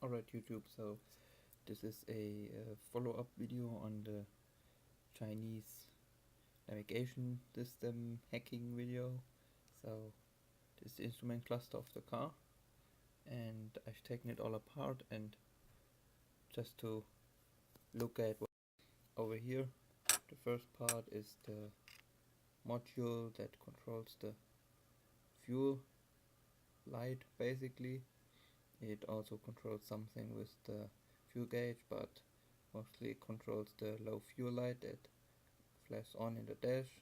Alright YouTube, so this is a follow-up video on the Chinese navigation system hacking video. So this is the instrument cluster of the car, and I've taken it all apart and just to look at what over here. The first part is the module that controls the fuel light basically. It also controls something with the fuel gauge, but mostly it controls the low fuel light that flashes on in the dash.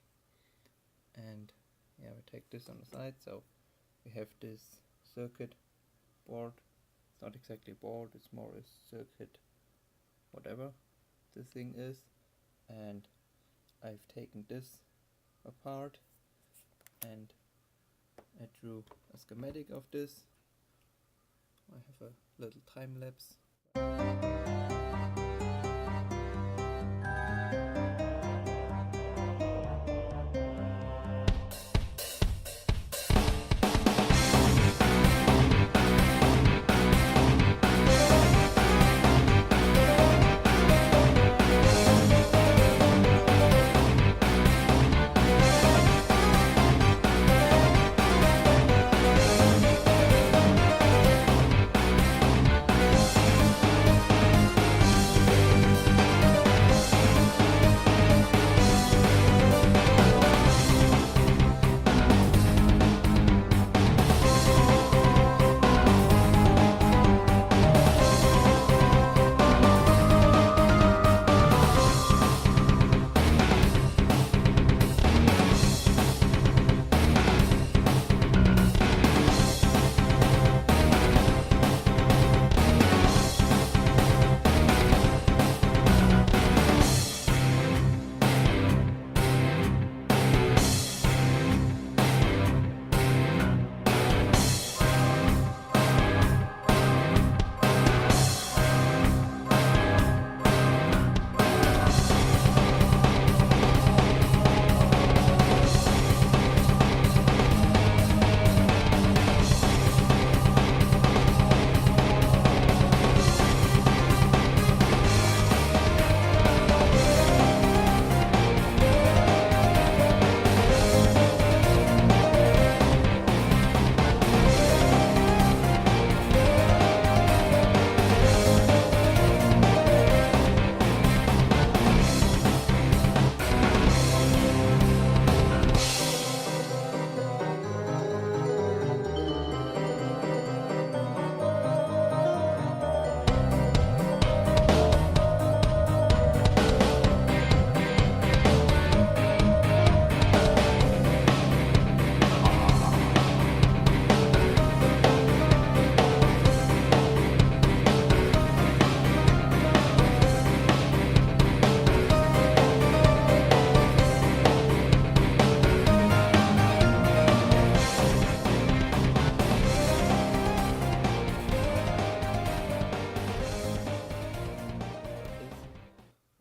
And yeah, we take this on the side. So we have this circuit board. It's not exactly a board, it's more a circuit, whatever this thing is. And I've taken this apart and I drew a schematic of this. I have a little time lapse.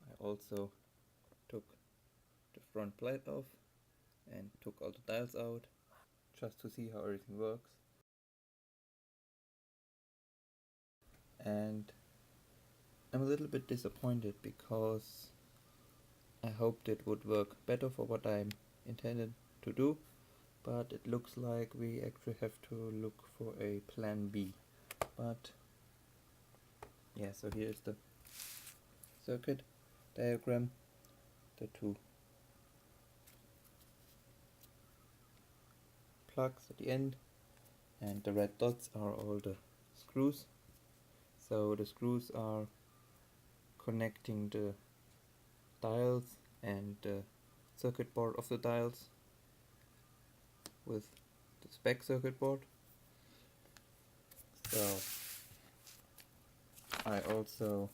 I also took the front plate off and took all the dials out just to see how everything works. And I'm a little bit disappointed because I hoped it would work better for what I'm intended to do, but it looks like we actually have to look for a plan B. But yeah, so here's the circuit diagram, the two plugs at the end, and the red dots are all the screws. So the screws are connecting the dials and the circuit board of the dials with the spec circuit board. So I also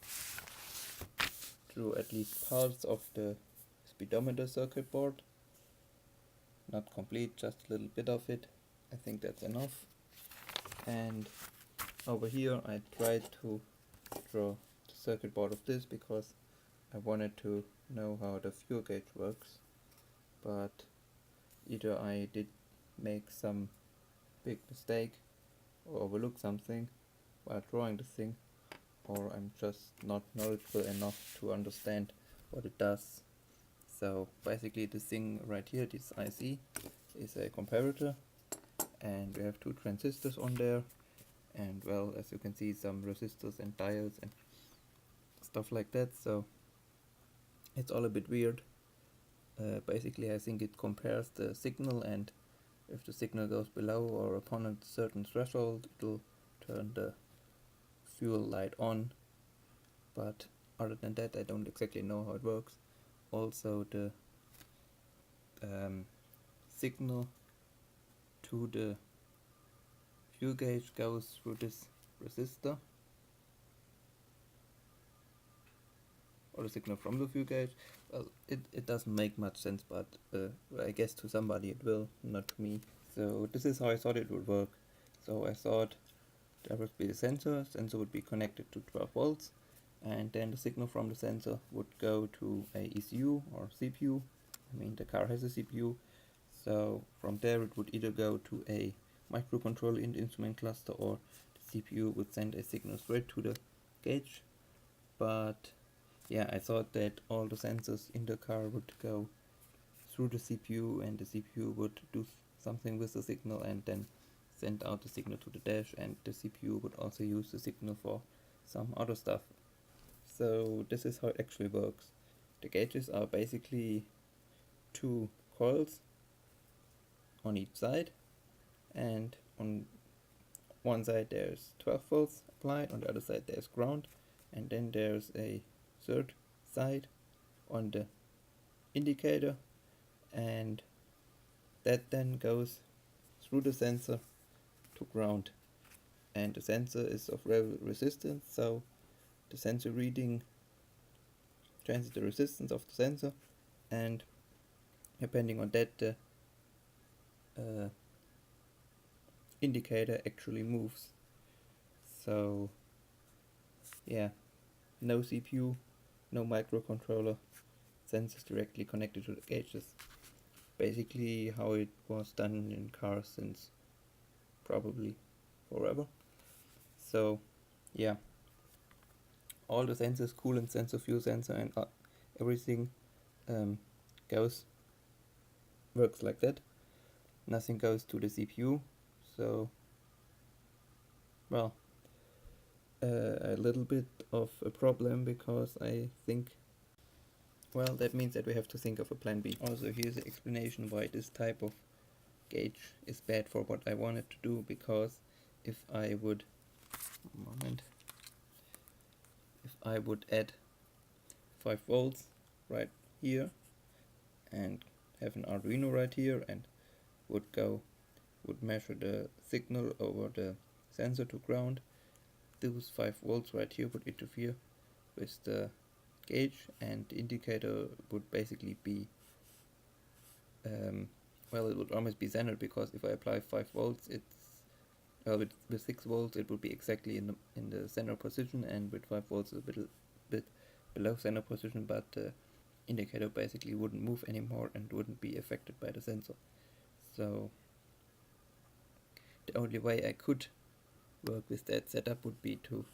drew at least parts of the speedometer circuit board. Not complete, just a little bit of it. I think that's enough. And over here I tried to draw the circuit board of this because I wanted to know how the fuel gauge works, but either I did make some big mistake or overlook something while drawing the thing, or I'm just not knowledgeable enough to understand what it does. So basically this thing right here, this IC, is a comparator, and we have two transistors on there, and well, as you can see, some resistors and diodes and stuff like that, so it's all a bit weird. Basically I think it compares the signal, and if the signal goes below or upon a certain threshold, it'll turn the fuel light on, but other than that I don't exactly know how it works. Also the signal to the fuel gauge goes through this resistor, or the signal from the fuel gauge. Well, it doesn't make much sense, but I guess to somebody it will, not to me. So this is how I thought it would work. So I thought there would be the sensor would be connected to 12 volts, and then the signal from the sensor would go to a ECU or CPU. I mean, the car has a CPU, so from there it would either go to a microcontroller in the instrument cluster, or the CPU would send a signal straight to the gauge. But yeah, I thought that all the sensors in the car would go through the CPU, and the CPU would do something with the signal and then send out the signal to the dash, and the CPU would also use the signal for some other stuff. So this is how it actually works. The gauges are basically two coils on each side, and on one side there's 12 volts applied, on the other side there's ground, and then there's a third side on the indicator, and that then goes through the sensor to ground. And the sensor is of variable resistance, so the sensor reading changes the resistance of the sensor, and depending on that the indicator actually moves. So yeah, no CPU, no microcontroller, sensors directly connected to the gauges. Basically how it was done in cars since probably forever. So yeah, all the sensors, coolant sensor, fuel sensor, and everything works like that. Nothing goes to the CPU. So well, a little bit of a problem, because I think, well, that means that we have to think of a plan B. Also, here's the explanation why this type of gauge is bad for what I wanted to do, because if I would add 5 volts right here and have an Arduino right here, and would measure the signal over the sensor to ground, those 5 volts right here would interfere with the gauge, and the indicator would basically be well, it would almost be centered, because if I apply 5 volts, with 6 volts it would be exactly in the center position, and with 5 volts a bit below center position, but the indicator basically wouldn't move anymore and wouldn't be affected by the sensor. So the only way I could work with that setup would be to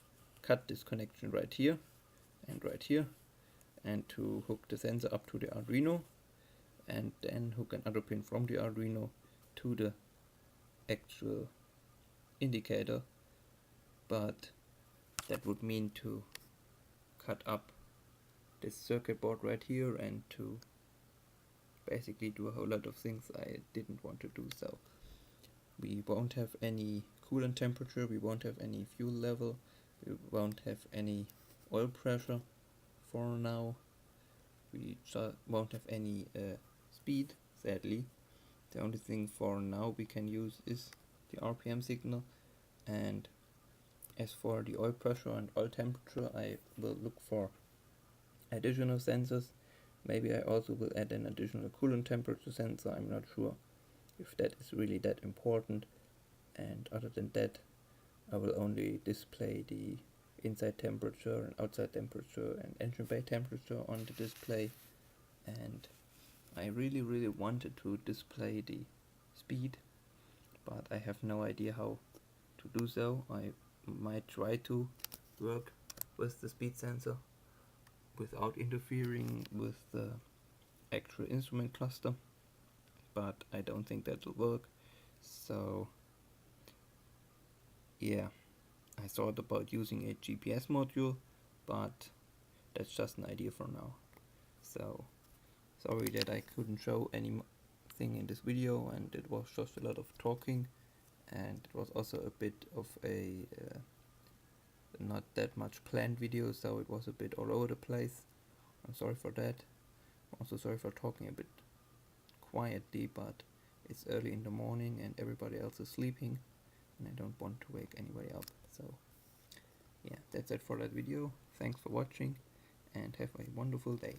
cut this connection right here and right here, and to hook the sensor up to the Arduino, and then hook another pin from the Arduino to the actual indicator. But that would mean to cut up this circuit board right here, and to basically do a whole lot of things I didn't want to do. So we won't have any coolant temperature, we won't have any fuel level, we won't have any oil pressure for now, we won't have any speed, sadly. The only thing for now we can use is the RPM signal, and as for the oil pressure and oil temperature, I will look for additional sensors. Maybe I also will add an additional coolant temperature sensor, I'm not sure if that is really that important. And other than that, I will only display the inside temperature and outside temperature and engine bay temperature on the display. And I really wanted to display the speed, but I have no idea how to do so. I might try to work with the speed sensor without interfering with the actual instrument cluster, but I don't think that will work. So yeah, I thought about using a GPS module, but that's just an idea for now. So sorry that I couldn't show anything in this video, and it was just a lot of talking, and it was also a bit of a not that much planned video, so it was a bit all over the place. I'm sorry for that. I'm also sorry for talking a bit quietly, but it's early in the morning and everybody else is sleeping, and I don't want to wake anybody up. So yeah, that's it for that video. Thanks for watching and have a wonderful day.